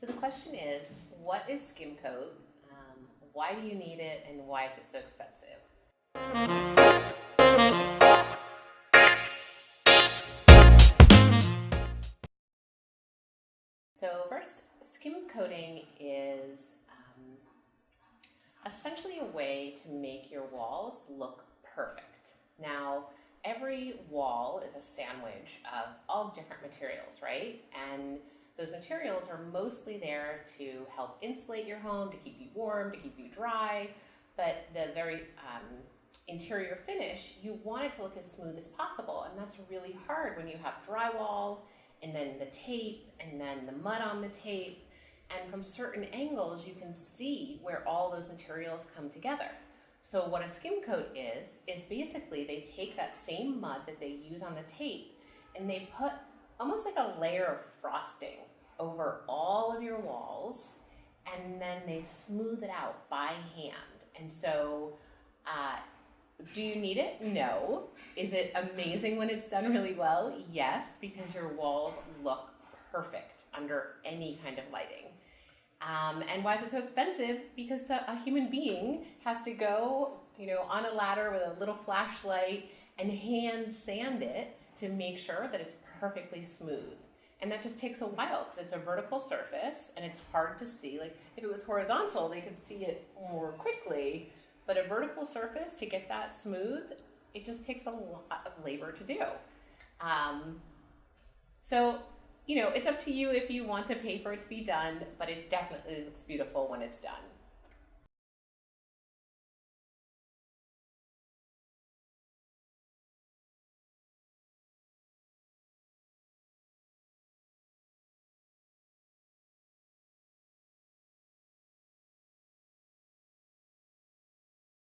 So the question is, what is Skim-Coat? Why do you need it, and why is it so expensive? So first, skim coating is essentially a way to make your walls look perfect. Now, every wall is a sandwich of all different materials, right? And those materials are mostly there to help insulate your home, to keep you warm, to keep you dry, but the very interior finish, you want it to look as smooth as possible, and that's really hard when you have drywall, and then the tape, and then the mud on the tape, and from certain angles you can see where all those materials come together. So what a skim coat is basically they take that same mud that they use on the tape and they put almost like a layer of frosting over all of your walls, and then they smooth it out by hand. And so do you need it? No. Is it amazing when it's done really well? Yes, because your walls look perfect under any kind of lighting. And why is it so expensive? Because a human being has to go, on a ladder with a little flashlight and hand sand it to make sure that it's perfectly smooth. And that just takes a while because it's a vertical surface and it's hard to see. Like if it was horizontal, they could see it more quickly, but a vertical surface, to get that smooth, it just takes a lot of labor to do. So it's up to you if you want to pay for it to be done, but it definitely looks beautiful when it's done.